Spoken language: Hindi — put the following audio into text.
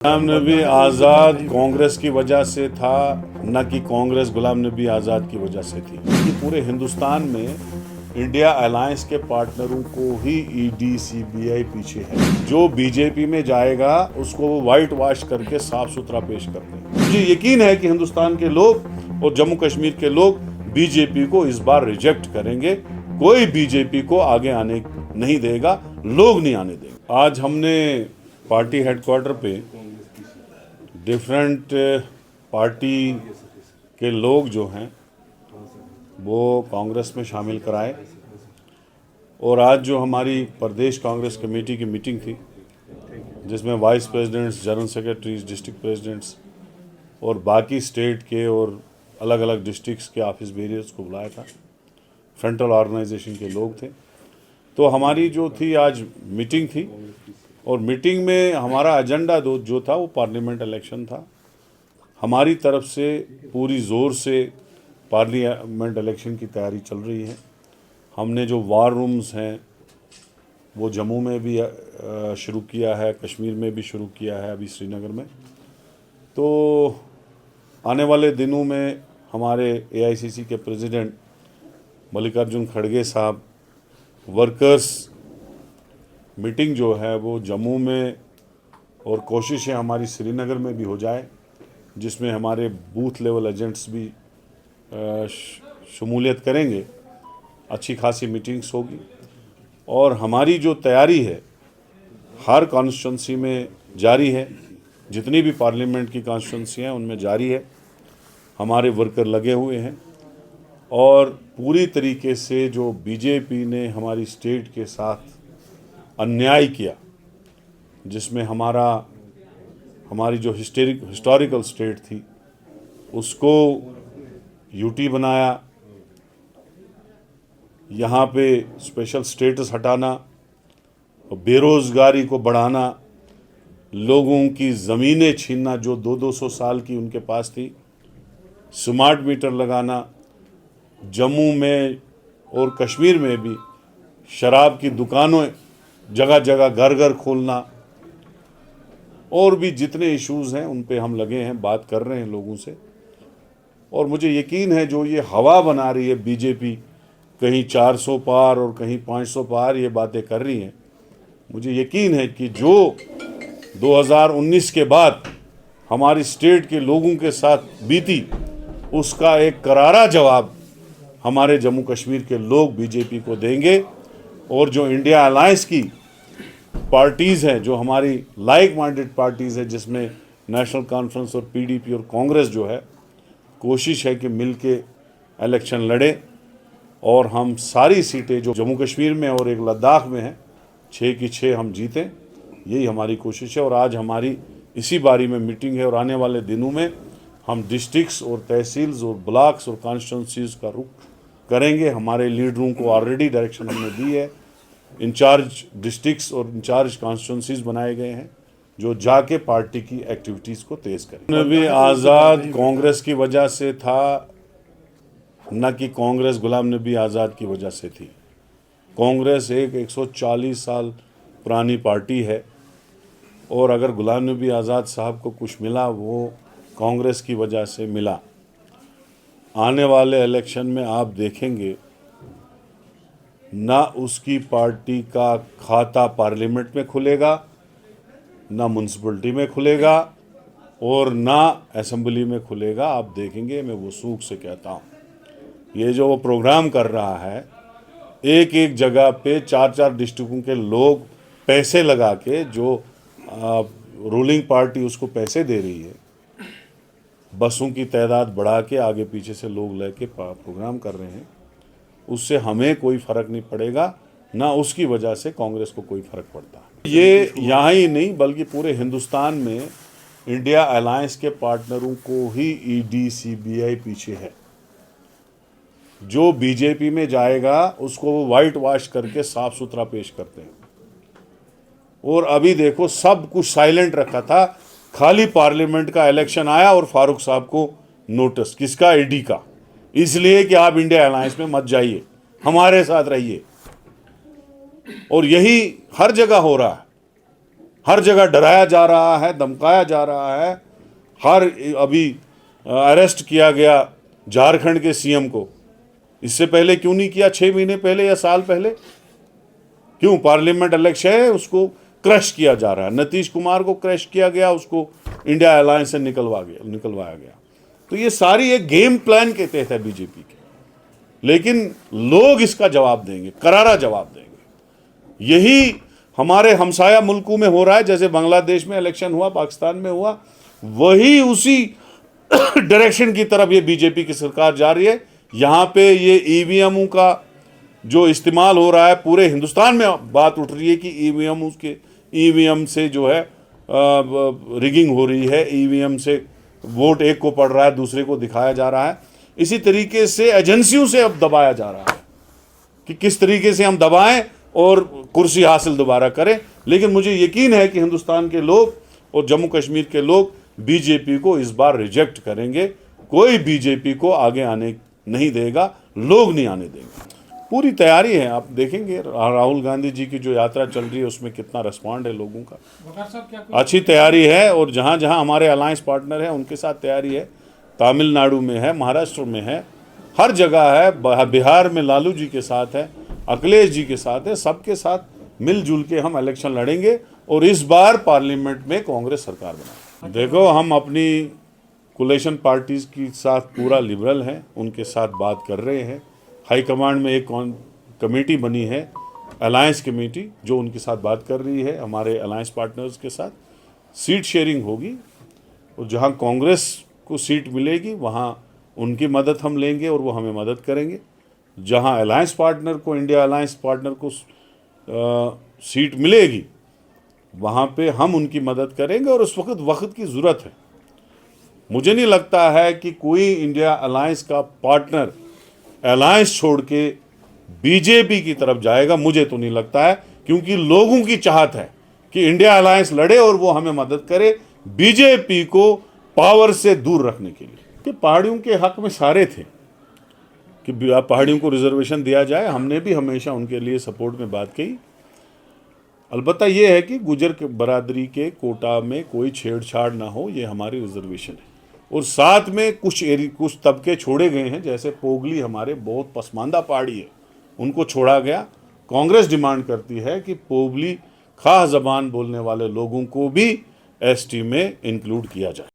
गुलाम नबी आज़ाद कांग्रेस की वजह से था, न कि कांग्रेस गुलाम नबी आज़ाद की वजह से थी। कि पूरे हिंदुस्तान में इंडिया अलायंस के पार्टनरों को ही ईडी सीबीआई पीछे है। जो बीजेपी में जाएगा उसको वो वाइट वॉश करके साफ सुथरा पेश करते हैं। मुझे यकीन है कि हिंदुस्तान के लोग और जम्मू कश्मीर के लोग बीजेपी को इस बार रिजेक्ट करेंगे। कोई बीजेपी को आगे आने नहीं देगा, लोग नहीं आने देंगे। आज हमने पार्टी हेडक्वार्टर पे डिफरेंट पार्टी के लोग जो हैं वो कांग्रेस में शामिल कराए, और आज जो हमारी प्रदेश कांग्रेस कमेटी की मीटिंग थी जिसमें vice presidents, general secretaries, district presidents और बाकी स्टेट के और अलग अलग डिस्ट्रिक्ट्स के ऑफिस बेरियर्स को बुलाया था, फ्रंटल ऑर्गेनाइजेशन के लोग थे। तो हमारी जो थी आज मीटिंग थी, और मीटिंग में हमारा एजेंडा जो था वो पार्लियामेंट इलेक्शन था। हमारी तरफ से पूरी ज़ोर से पार्लियामेंट इलेक्शन की तैयारी चल रही है। हमने जो वार रूम्स हैं वो जम्मू में भी शुरू किया है, कश्मीर में भी शुरू किया है, अभी श्रीनगर में। तो आने वाले दिनों में हमारे एआईसीसी के प्रेसिडेंट मल्लिकार्जुन खड़गे साहब वर्कर्स मीटिंग जो है वो जम्मू में, और कोशिश है हमारी श्रीनगर में भी हो जाए, जिसमें हमारे बूथ लेवल एजेंट्स भी शमूलियत करेंगे। अच्छी खासी मीटिंग्स होगी, और हमारी जो तैयारी है हर कॉन्स्टिट्यूंसी में जारी है। जितनी भी पार्लियामेंट की कॉन्स्टिट्यूंसी हैं उनमें जारी है। हमारे वर्कर लगे हुए हैं, और पूरी तरीके से जो बीजेपी ने हमारी स्टेट के साथ अन्याय किया, जिसमें हमारी जो हिस्टोरिकल स्टेट थी उसको यूटी बनाया, यहाँ पे स्पेशल स्टेटस हटाना, बेरोज़गारी को बढ़ाना, लोगों की ज़मीनें छीनना जो 200-200 साल की उनके पास थी, स्मार्ट मीटर लगाना, जम्मू में और कश्मीर में भी शराब की दुकानों जगह जगह घर घर खोलना, और भी जितने इश्यूज़ हैं उन पे हम लगे हैं, बात कर रहे हैं लोगों से। और मुझे यकीन है जो ये हवा बना रही है बीजेपी, कहीं 400 पार और कहीं 500 पार ये बातें कर रही हैं, मुझे यकीन है कि जो 2019 के बाद हमारी स्टेट के लोगों के साथ बीती उसका एक करारा जवाब हमारे जम्मू कश्मीर के लोग बीजेपी को देंगे। और जो इंडिया अलायंस की पार्टीज़ हैं, जो हमारी लाइक माइंडेड पार्टीज़ हैं, जिसमें नेशनल कॉन्फ्रेंस और पीडीपी और कांग्रेस जो है, कोशिश है कि मिलके इलेक्शन लड़े और हम सारी सीटें जो जम्मू कश्मीर में और एक लद्दाख में हैं 6 की 6 हम जीतें। यही हमारी कोशिश है, और आज हमारी इसी बारी में मीटिंग है, और आने वाले दिनों में हम डिस्ट्रिक्ट्स और तहसील्स और ब्लॉक्स और कॉन्स्टिट्यूंसीज़ का रुख करेंगे। हमारे लीडरों को ऑलरेडी डायरेक्शन हमने दी है। इंचार्ज डिस्ट्रिक्ट्स और इंचार्ज कॉन्स्टिट्यूंसीज बनाए गए हैं जो जाके पार्टी की एक्टिविटीज़ को तेज़ करें। नबी आज़ाद कांग्रेस की वजह से था, न कि कांग्रेस गुलाम नबी आज़ाद की वजह से थी। कांग्रेस एक 140 साल पुरानी पार्टी है, और अगर गुलाम नबी आज़ाद साहब को कुछ मिला वो कांग्रेस की वजह से मिला। आने वाले इलेक्शन में आप देखेंगे ना उसकी पार्टी का खाता पार्लियामेंट में खुलेगा, ना म्यूनसिपलिटी में खुलेगा, और ना असेंबली में खुलेगा। आप देखेंगे, मैं वसूख से कहता हूँ, ये जो वो प्रोग्राम कर रहा है, एक एक जगह पे 4-4 डिस्ट्रिक्टों के लोग पैसे लगा के, जो रूलिंग पार्टी उसको पैसे दे रही है, बसों की तादाद बढ़ा के आगे पीछे से लोग लेके प्रोग्राम कर रहे हैं, उससे हमें कोई फ़र्क नहीं पड़ेगा, ना उसकी वजह से कांग्रेस को कोई फ़र्क पड़ता। ये यहाँ ही नहीं बल्कि पूरे हिंदुस्तान में इंडिया अलायंस के पार्टनरों को ही ईडी सीबीआई पीछे है। जो बीजेपी में जाएगा उसको वो वाइट वॉश करके साफ सुथरा पेश करते हैं। और अभी देखो, सब कुछ साइलेंट रखा था, खाली पार्लियामेंट का इलेक्शन आया और फारूक साहब को नोटिस, किसका? ईडी का, इसलिए कि आप इंडिया अलायंस में मत जाइए, हमारे साथ रहिए। और यही हर जगह हो रहा है। हर जगह डराया जा रहा है, धमकाया जा रहा है। अभी अरेस्ट किया गया झारखंड के सीएम को, इससे पहले क्यों नहीं किया? 6 महीने पहले या साल पहले क्यों? पार्लियामेंट इलेक्शन है, उसको क्रश किया जा रहा है। नीतीश कुमार को क्रश किया गया, उसको इंडिया अलायंस से निकलवाया गया। तो ये सारी एक गेम प्लान के तहत है बीजेपी के, लेकिन लोग इसका जवाब देंगे, करारा जवाब देंगे। यही हमारे हमसाया मुल्कों में हो रहा है, जैसे बांग्लादेश में इलेक्शन हुआ, पाकिस्तान में हुआ, वही उसी डायरेक्शन की तरफ ये बीजेपी की सरकार जा रही है। यहाँ पे ये ईवीएमओं का जो इस्तेमाल हो रहा है, पूरे हिंदुस्तान में बात उठ रही है कि ईवीएम से जो है रिगिंग हो रही है, ईवीएम से वोट एक को पड़ रहा है, दूसरे को दिखाया जा रहा है। इसी तरीके से एजेंसियों से अब दबाया जा रहा है कि किस तरीके से हम दबाएं और कुर्सी हासिल दोबारा करें। लेकिन मुझे यकीन है कि हिंदुस्तान के लोग और जम्मू कश्मीर के लोग बीजेपी को इस बार रिजेक्ट करेंगे। कोई बीजेपी को आगे आने नहीं देगा, लोग नहीं आने देंगे। पूरी तैयारी है, आप देखेंगे राहुल गांधी जी की जो यात्रा चल रही है उसमें कितना रिस्पॉन्ड है लोगों का। अच्छी तैयारी है, और जहाँ जहाँ हमारे अलायंस पार्टनर हैं उनके साथ तैयारी है। तमिलनाडु में है, महाराष्ट्र में है, हर जगह है। बिहार में लालू जी के साथ है, अखिलेश जी के साथ है, सबके साथ मिलजुल के हम इलेक्शन लड़ेंगे और इस बार पार्लियामेंट में कांग्रेस सरकार बनाएंगे। देखो, हम अपनी कोलिशन पार्टीज के साथ पूरा लिबरल हैं, उनके साथ बात कर रहे हैं। हाईकमांड में एक कमेटी बनी है, अलायंस कमेटी, जो उनके साथ बात कर रही है हमारे अलायंस पार्टनर्स के साथ। सीट शेयरिंग होगी और जहां कांग्रेस को सीट मिलेगी वहां उनकी मदद हम लेंगे और वो हमें मदद करेंगे। जहां अलायंस पार्टनर को, इंडिया अलायंस पार्टनर को सीट मिलेगी वहां पे हम उनकी मदद करेंगे। और उस वक्त की ज़रूरत है। मुझे नहीं लगता है कि कोई इंडिया अलायंस का पार्टनर अलायंस छोड़ के बीजेपी की तरफ जाएगा, मुझे तो नहीं लगता है, क्योंकि लोगों की चाहत है कि इंडिया अलायंस लड़े और वो हमें मदद करे बीजेपी को पावर से दूर रखने के लिए। कि पहाड़ियों के हक में सारे थे कि पहाड़ियों को रिजर्वेशन दिया जाए, हमने भी हमेशा उनके लिए सपोर्ट में बात की। अलबत्ता ये है कि गुजर बरादरी के कोटा में कोई छेड़छाड़ ना हो, ये हमारी रिजर्वेशन है। और साथ में कुछ तबके छोड़े गए हैं, जैसे पोगली हमारे बहुत पसमानदा पहाड़ी है, उनको छोड़ा गया। कांग्रेस डिमांड करती है कि पोगली खास ज़बान बोलने वाले लोगों को भी एसटी में इंक्लूड किया जाए।